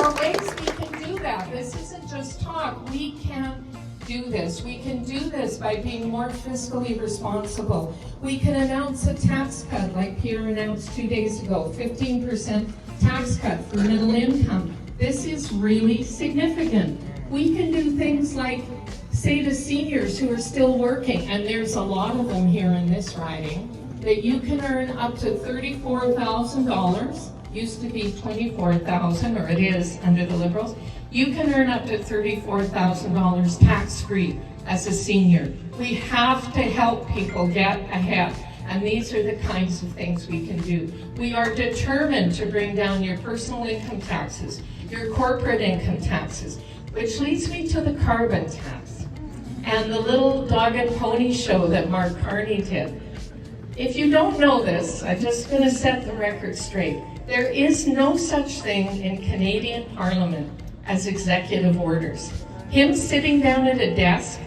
are ways we can do that. This isn't just talk. We can do this. We can do this by being more fiscally responsible. We can announce a tax cut like Pierre announced 2 days ago, 15% tax cut for middle income. This is really significant. We can do things like say to seniors who are still working, and there's a lot of them here in this riding, that you can earn up to $34,000, used to be $24,000, or it is under the Liberals. You can earn up to $34,000 tax-free as a senior. We have to help people get ahead, and these are the kinds of things we can do. We are determined to bring down your personal income taxes, your corporate income taxes, which leads me to the carbon tax and the little dog and pony show that Mark Carney did. If you don't know this, I'm just going to set the record straight. There is no such thing in Canadian Parliament as executive orders. Him sitting down at a desk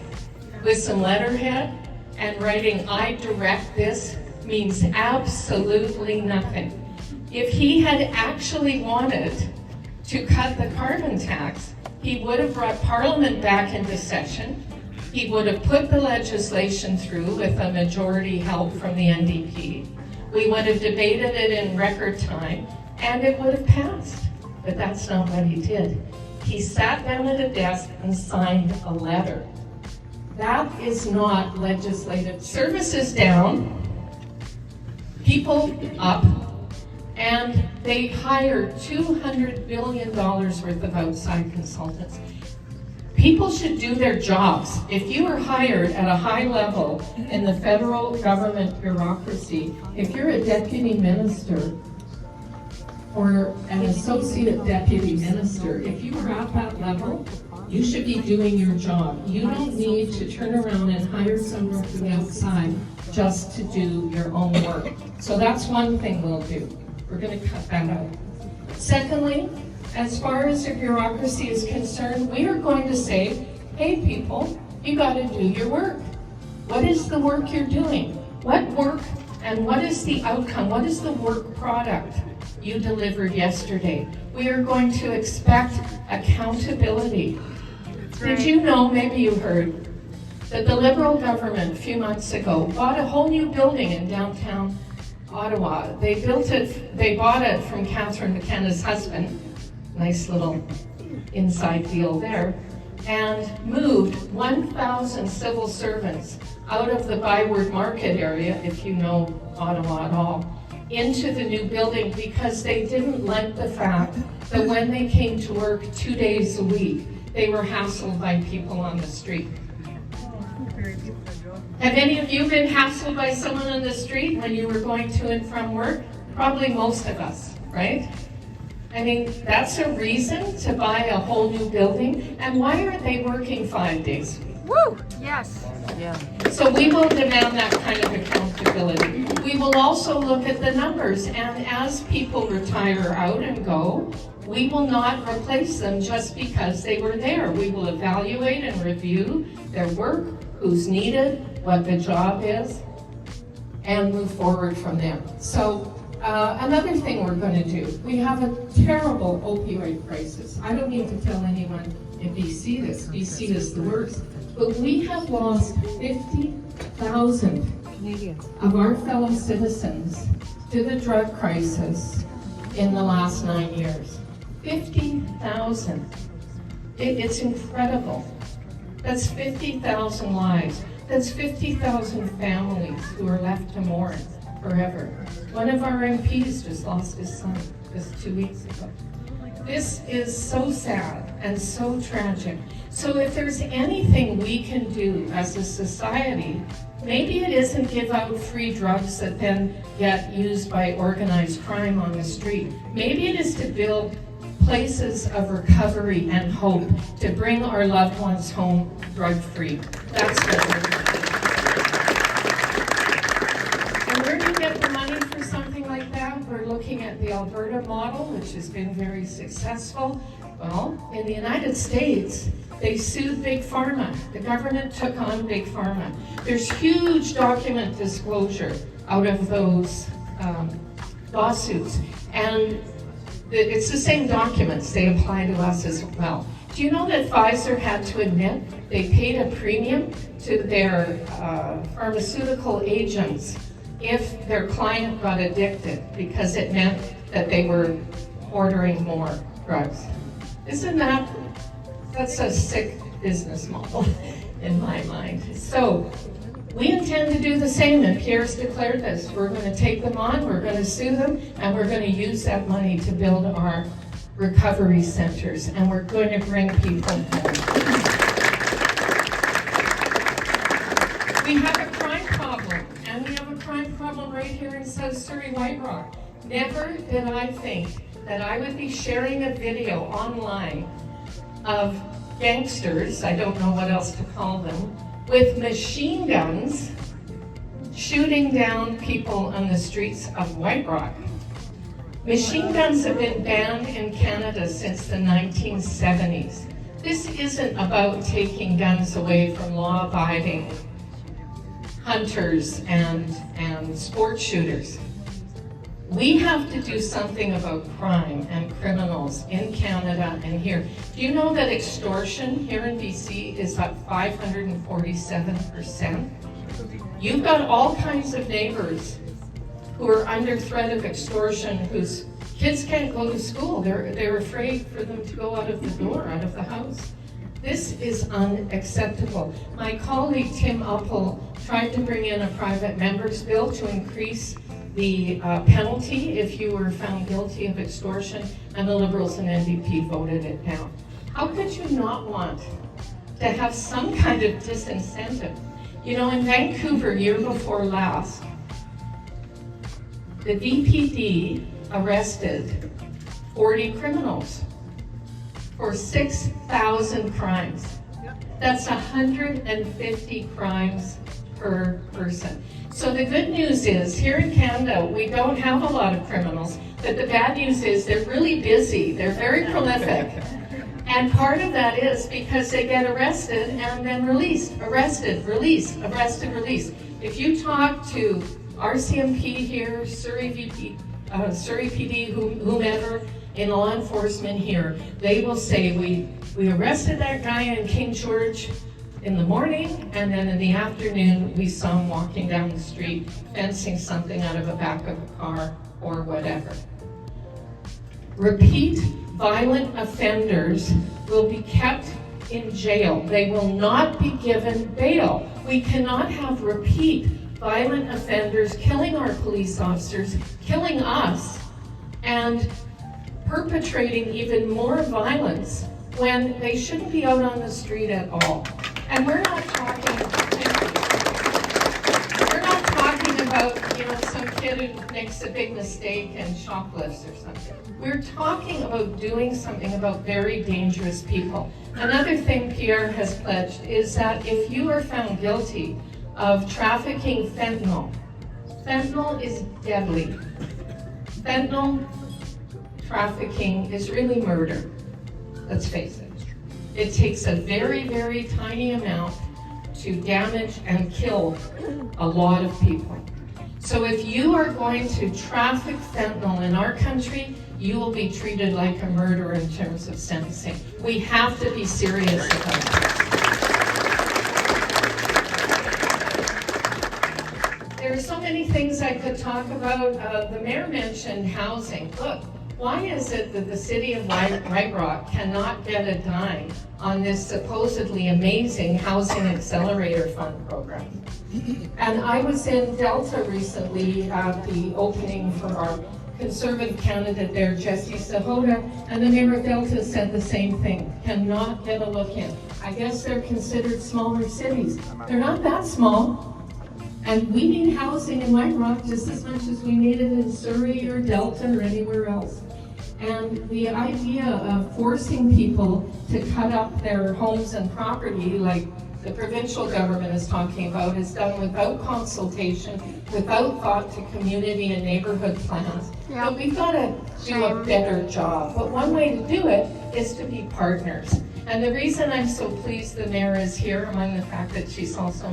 with some letterhead and writing, "I direct this," means absolutely nothing. If he had actually wanted to cut the carbon tax, he would have brought Parliament back into session. He would have put the legislation through with a majority help from the NDP. We would have debated it in record time, and it would have passed. But that's not what he did. He sat down at a desk and signed a letter. That is not legislative. Services down, people up, and they hired $200 billion worth of outside consultants. People should do their jobs. If you are hired at a high level in the federal government bureaucracy, if you're a deputy minister or an associate deputy minister, if you are at that level, you should be doing your job. You don't need to turn around and hire someone from the outside just to do your own work. So that's one thing we'll do. We're going to cut that out. Secondly, as far as the bureaucracy is concerned, we are going to say, hey people, you got to do your work. What is the work you're doing? What work and what is the outcome? What is the work product you delivered yesterday? We are going to expect accountability. Did you know, maybe you heard, that the Liberal government a few months ago bought a whole new building in downtown Ottawa. They bought it from Catherine McKenna's husband, nice little inside deal there, and moved 1,000 civil servants out of the Byward Market area, if you know Ottawa at all, into the new building because they didn't like the fact that when they came to work 2 days a week, they were hassled by people on the street. Have any of you been hassled by someone on the street when you were going to and from work? Probably most of us, right? I mean, that's a reason to buy a whole new building. And why are they working 5 days a week? Woo! Yes. Yeah. So we will demand that kind of accountability. We will also look at the numbers, and as people retire out and go, we will not replace them just because they were there. We will evaluate and review their work, who's needed, what the job is, and move forward from there. So another thing we're going to do, we have a terrible opioid crisis. I don't need to tell anyone in BC this. BC is the worst. But we have lost 50,000 Canadians of our fellow citizens to the drug crisis in the last 9 years. 50,000. It's incredible. That's 50,000 lives. That's 50,000 families who are left to mourn forever. One of our MPs just lost his son just 2 weeks ago. This is so sad and so tragic. So if there's anything we can do as a society, maybe it isn't give out free drugs that then get used by organized crime on the street. Maybe it is to build places of recovery and hope to bring our loved ones home drug-free. That's what we're doing. And where do you get the money for something like that? We're looking at the Alberta model, which has been very successful. Well, in the United States, they sued Big Pharma. The government took on Big Pharma. There's huge document disclosure out of those lawsuits. And It's the same documents, they apply to us as well. Do you know that Pfizer had to admit they paid a premium to their pharmaceutical agents if their client got addicted, because it meant that they were ordering more drugs? Isn't that's a sick business model in my mind. So we intend to do the same, and Pierre's declared this. We're going to take them on, we're going to sue them, and we're going to use that money to build our recovery centers, and we're going to bring people home. We have a crime problem, and we have a crime problem right here in South Surrey, White Rock. Never did I think that I would be sharing a video online of gangsters, I don't know what else to call them, with machine guns shooting down people on the streets of White Rock. Machine guns have been banned in Canada since the 1970s. This isn't about taking guns away from law-abiding hunters and sport shooters. We have to do something about crime and criminals in Canada and here. Do you know that extortion here in BC is up 547%? You've got all kinds of neighbors who are under threat of extortion, whose kids can't go to school. They're afraid for them to go out of the door, out of the house. This is unacceptable. My colleague Tim Uppel tried to bring in a private member's bill to increase the penalty if you were found guilty of extortion, and the Liberals and NDP voted it down. How could you not want to have some kind of disincentive? You know, in Vancouver, year before last, the VPD arrested 40 criminals for 6,000 crimes. That's 150 crimes per person. So the good news is, here in Canada, we don't have a lot of criminals, but the bad news is they're really busy, they're very prolific. And part of that is because they get arrested and then released, arrested, released, arrested, released. If you talk to RCMP here, Surrey PD, whomever in law enforcement here, they will say, we arrested that guy in King George in the morning, and then in the afternoon we saw him walking down the street fencing something out of the back of a car or whatever. Repeat violent offenders will be kept in jail. They will not be given bail. We cannot have repeat violent offenders killing our police officers, killing us, and perpetrating even more violence when they shouldn't be out on the street at all. And we're not talking about, you know, some kid who makes a big mistake and shoplifts or something. We're talking about doing something about very dangerous people. Another thing Pierre has pledged is that if you are found guilty of trafficking fentanyl, fentanyl is deadly. Fentanyl trafficking is really murder, let's face it. It takes a very, very tiny amount to damage and kill a lot of people. So if you are going to traffic fentanyl in our country, you will be treated like a murderer in terms of sentencing. We have to be serious about this. There are so many things I could talk about. The mayor mentioned housing. Look, why is it that the city of White Rock cannot get a dime on this supposedly amazing Housing Accelerator Fund program? And I was in Delta recently at the opening for our Conservative candidate there, Jesse Sahota, and the mayor of Delta said the same thing, cannot get a look in. I guess they're considered smaller cities. They're not that small. And we need housing in White Rock just as much as we need it in Surrey or Delta or anywhere else. And the idea of forcing people to cut up their homes and property, like the provincial government is talking about, is done without consultation, without thought to community and neighborhood plans. Yeah. But we've got to do a better job. But one way to do it is to be partners. And the reason I'm so pleased the mayor is here, among the fact that she's also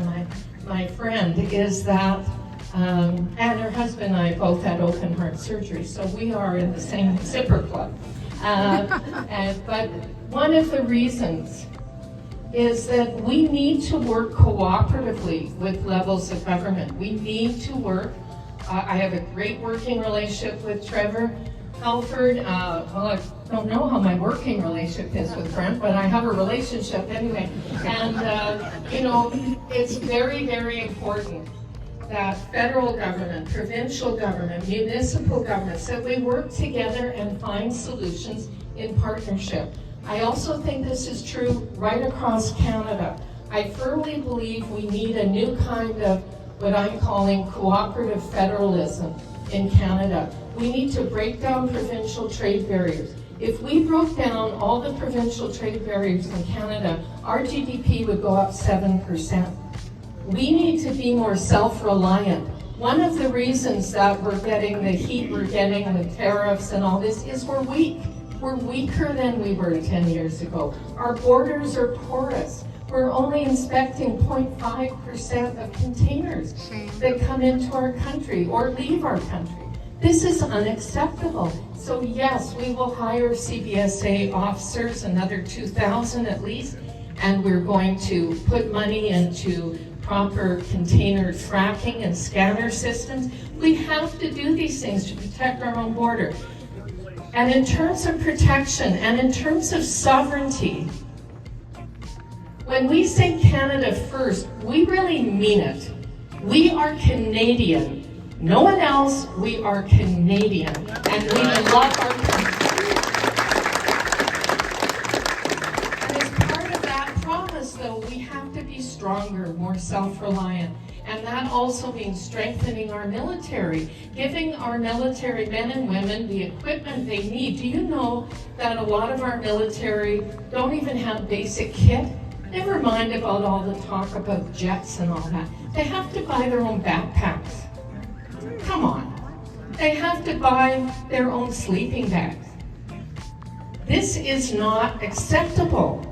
my friend, is that And her husband and I both had open heart surgery, so we are in the same zipper club. But one of the reasons is that we need to work cooperatively with levels of government. We need to work. I have a great working relationship with Trevor Halford. Well, I don't know how my working relationship is with Brent, but I have a relationship anyway. And, you know, it's very, very important that federal government, provincial government, municipal governments, that we work together and find solutions in partnership. I also think this is true right across Canada. I firmly believe we need a new kind of what I'm calling cooperative federalism in Canada. We need to break down provincial trade barriers. If we broke down all the provincial trade barriers in Canada, our GDP would go up 7%. We need to be more self-reliant. One of the reasons that we're getting the heat we're getting with tariffs and all this is we're weak. We're weaker than we were 10 years ago. Our borders are porous. We're only inspecting 0.5% of containers that come into our country or leave our country. This is unacceptable. So yes, we will hire CBSA officers, another 2,000 at least, and we're going to put money into proper container tracking and scanner systems. We have to do these things to protect our own border. And in terms of protection and in terms of sovereignty, when we say Canada first, we really mean it. We are Canadian. No one else, we are Canadian. And we love our country. And as part of that promise, though, we have to be stronger, more self-reliant. And that also means strengthening our military, giving our military men and women the equipment they need. Do you know that a lot of our military don't even have basic kit? Never mind about all the talk about jets and all that. They have to buy their own backpacks. Come on. They have to buy their own sleeping bags. This is not acceptable.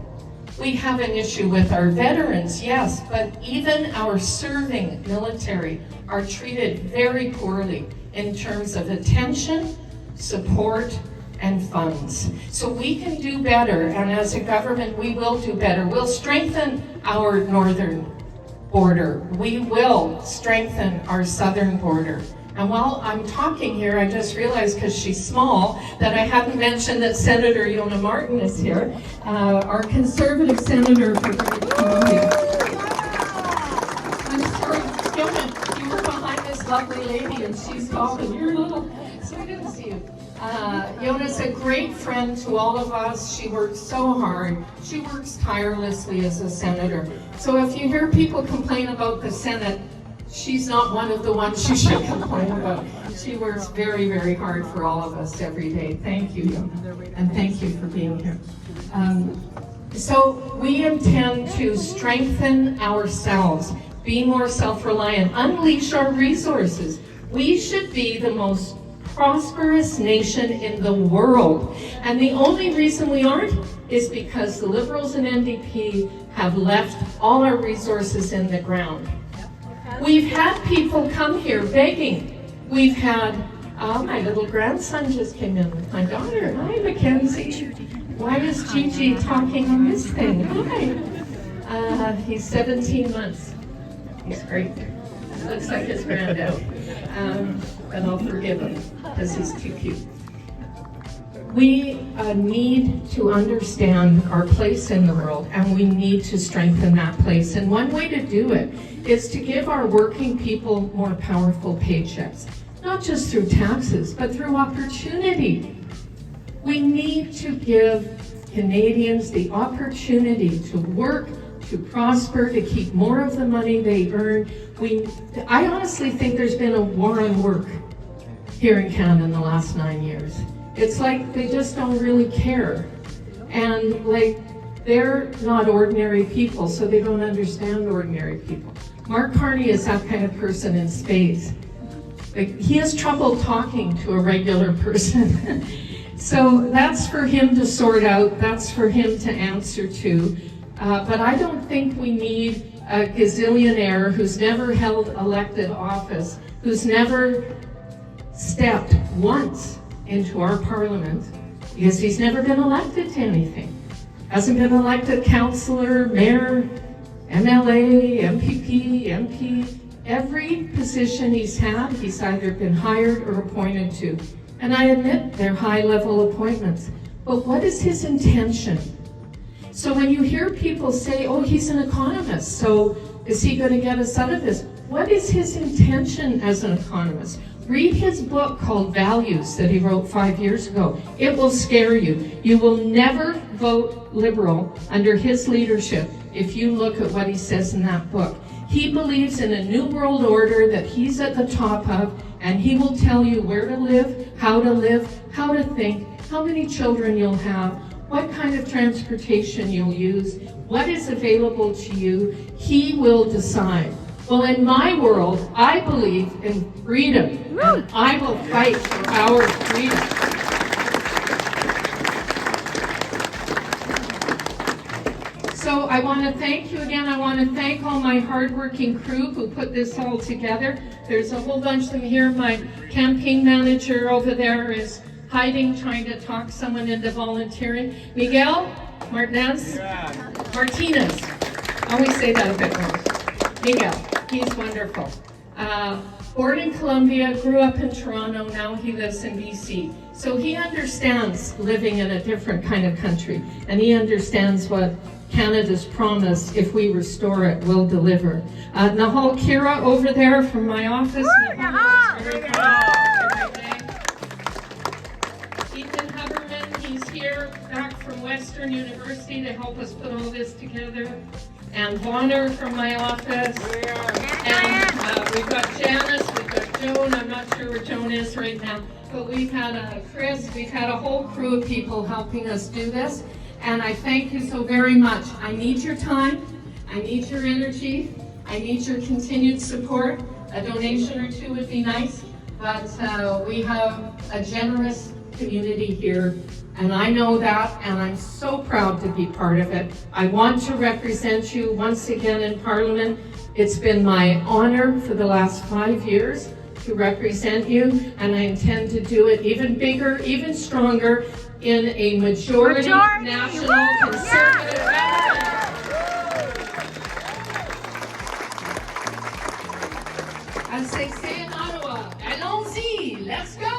We have an issue with our veterans, yes, but even our serving military are treated very poorly in terms of attention, support, and funds. So we can do better, and as a government, we will do better. We'll strengthen our northern border. We will strengthen our southern border. And while I'm talking here, I just realized, because she's small, that I hadn't mentioned that Senator Yona Martin is here, our Conservative Senator for British Columbia. I'm sorry, Yona, you were behind this lovely lady, and she's tall, and you're little, so I didn't see you. Yona's a great friend to all of us. She works so hard. She works tirelessly as a senator. So if you hear people complain about the Senate, she's not one of the ones you should complain about. She works very, very hard for all of us every day. Thank you, Yona, and thank you for being here. So we intend to strengthen ourselves, be more self-reliant, unleash our resources. We should be the most prosperous nation in the world. And the only reason we aren't is because the Liberals and NDP have left all our resources in the ground. We've had people come here begging. We've had, my little grandson just came in with my daughter. Hi, Mackenzie. Why is Gigi talking on this thing? Hi. He's 17 months. He's great. Looks like his granddad. But I'll forgive him because he's too cute. We need to understand our place in the world, and we need to strengthen that place. And one way to do it is to give our working people more powerful paychecks, not just through taxes, but through opportunity. We need to give Canadians the opportunity to work, to prosper, to keep more of the money they earn. I honestly think there's been a war on work here in Canada in the last 9 years. It's like they just don't really care. And like, they're not ordinary people, so they don't understand ordinary people. Mark Carney is that kind of person in spades. Like, he has trouble talking to a regular person. So that's for him to sort out, that's for him to answer to. But I don't think we need a gazillionaire who's never held elected office, who's never stepped once into our parliament, because he's never been elected to anything. Hasn't been elected councillor, mayor, MLA, MPP, MP. Every position he's had, he's either been hired or appointed to. And I admit they're high-level appointments. But what is his intention? So when you hear people say, oh, he's an economist, so is he going to get us out of this? What is his intention as an economist? Read his book called Values that he wrote 5 years ago. It will scare you. You will never vote Liberal under his leadership if you look at what he says in that book. He believes in a new world order that he's at the top of, and he will tell you where to live, how to think, how many children you'll have, what kind of transportation you'll use, what is available to you. He will decide. Well, in my world, I believe in freedom, and I will fight for our freedom. So I want to thank you again. I want to thank all my hardworking crew who put this all together. There's a whole bunch of them here. My campaign manager over there is hiding, trying to talk someone into volunteering. Miguel Martinez. I always say that a bit wrong. Miguel. He's wonderful. Born in Colombia, grew up in Toronto, now he lives in BC. So he understands living in a different kind of country, and he understands what Canada's promise, if we restore it, will deliver. Nahal Kira over there from my office. Ethan Huberman, he's here back from Western University to help us put all this together. And Bonner from my office, and we've got Janice, we've got Joan, I'm not sure where Joan is right now, but we've had Chris, we've had a whole crew of people helping us do this, and I thank you so very much. I need your time, I need your energy, I need your continued support. A donation or two would be nice, but we have a generous community here. And I know that, and I'm so proud to be part of it. I want to represent you once again in Parliament. It's been my honor for the last 5 years to represent you, and I intend to do it even bigger, even stronger in a majority national conservative government. As they say in Ottawa, allons-y, let's go!